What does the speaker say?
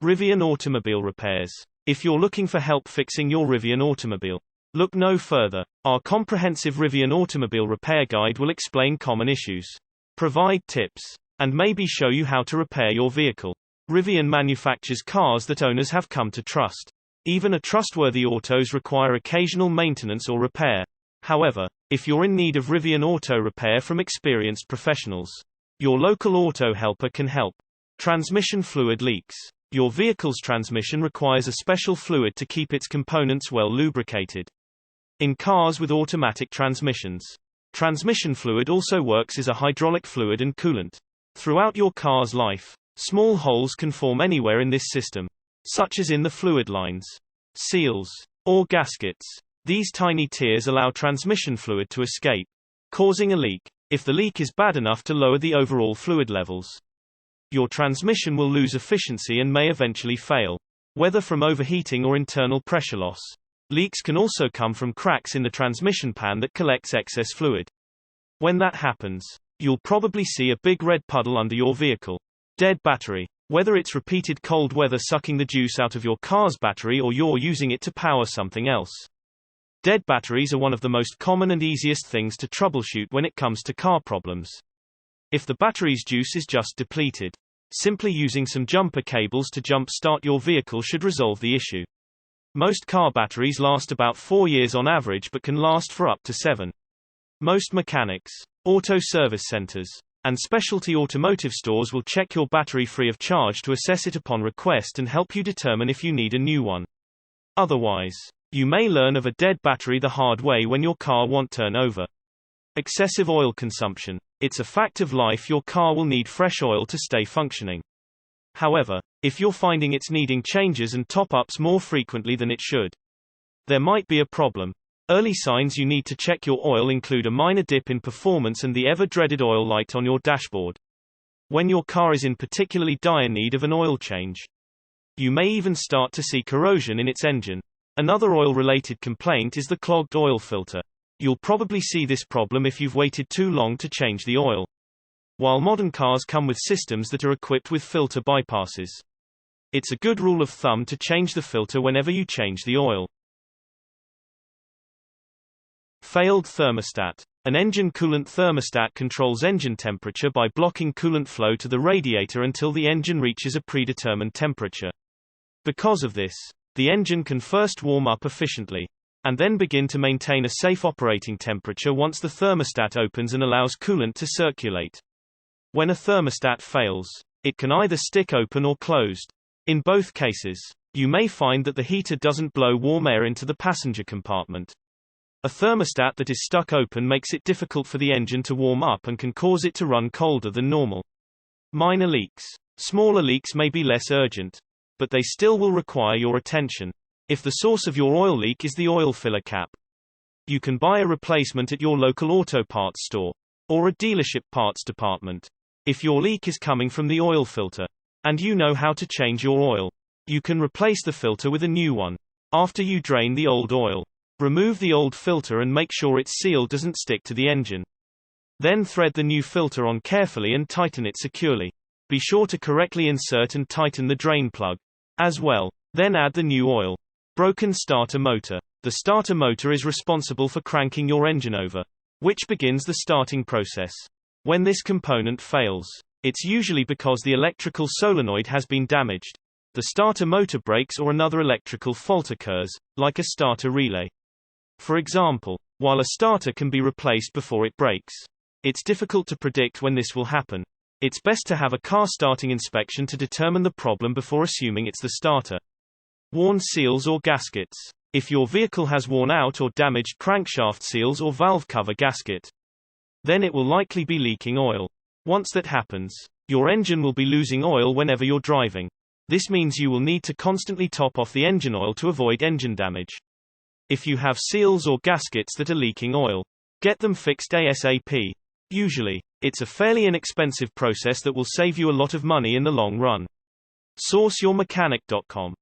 Rivian Automobile Repairs. If you're looking for help fixing your Rivian automobile, look no further. Our comprehensive Rivian Automobile Repair Guide will explain common issues, provide tips, and maybe show you how to repair your vehicle. Rivian manufactures cars that owners have come to trust. Even a trustworthy autos require occasional maintenance or repair. However, if you're in need of Rivian auto repair from experienced professionals, your local auto helper can help. Transmission fluid leaks. Your vehicle's transmission requires a special fluid to keep its components well lubricated. In cars with automatic transmissions, transmission fluid also works as a hydraulic fluid and coolant. Throughout your car's life, small holes can form anywhere in this system, such as in the fluid lines, seals, or gaskets. These tiny tears allow transmission fluid to escape, causing a leak. If the leak is bad enough to lower the overall fluid levels, your transmission will lose efficiency and may eventually fail, whether from overheating or internal pressure loss. Leaks can also come from cracks in the transmission pan that collects excess fluid. When that happens, you'll probably see a big red puddle under your vehicle. Dead battery. Whether it's repeated cold weather sucking the juice out of your car's battery or you're using it to power something else, dead batteries are one of the most common and easiest things to troubleshoot when it comes to car problems. If the battery's juice is just depleted, simply using some jumper cables to jump-start your vehicle should resolve the issue. Most car batteries last about 4 years on average but can last for up to 7. Most mechanics, auto service centers, and specialty automotive stores will check your battery free of charge to assess it upon request and help you determine if you need a new one. Otherwise, you may learn of a dead battery the hard way when your car won't turn over. Excessive oil consumption. It's a fact of life your car will need fresh oil to stay functioning. However, if you're finding it's needing changes and top-ups more frequently than it should, there might be a problem. Early signs you need to check your oil include a minor dip in performance and the ever-dreaded oil light on your dashboard. When your car is in particularly dire need of an oil change, you may even start to see corrosion in its engine. Another oil-related complaint is the clogged oil filter. You'll probably see this problem if you've waited too long to change the oil. While modern cars come with systems that are equipped with filter bypasses, it's a good rule of thumb to change the filter whenever you change the oil. Failed thermostat. An engine coolant thermostat controls engine temperature by blocking coolant flow to the radiator until the engine reaches a predetermined temperature. Because of this, the engine can first warm up efficiently, and then begin to maintain a safe operating temperature once the thermostat opens and allows coolant to circulate. When a thermostat fails, it can either stick open or closed. In both cases, you may find that the heater doesn't blow warm air into the passenger compartment. A thermostat that is stuck open makes it difficult for the engine to warm up and can cause it to run colder than normal. Minor leaks. Smaller leaks may be less urgent, but they still will require your attention. If the source of your oil leak is the oil filler cap, you can buy a replacement at your local auto parts store or a dealership parts department. If your leak is coming from the oil filter, and you know how to change your oil, you can replace the filter with a new one. After you drain the old oil, remove the old filter and make sure its seal doesn't stick to the engine. Then thread the new filter on carefully and tighten it securely. Be sure to correctly insert and tighten the drain plug as well. Then add the new oil. Broken starter motor. The starter motor is responsible for cranking your engine over, which begins the starting process. When this component fails, it's usually because the electrical solenoid has been damaged. The starter motor breaks or another electrical fault occurs, like a starter relay. For example, while a starter can be replaced before it breaks, it's difficult to predict when this will happen. It's best to have a car starting inspection to determine the problem before assuming it's the starter. Worn seals or gaskets. If your vehicle has worn out or damaged crankshaft seals or valve cover gasket, then it will likely be leaking oil. Once that happens, your engine will be losing oil whenever you're driving. This means you will need to constantly top off the engine oil to avoid engine damage. If you have seals or gaskets that are leaking oil, get them fixed ASAP. Usually, it's a fairly inexpensive process that will save you a lot of money in the long run. SourceYourMechanic.com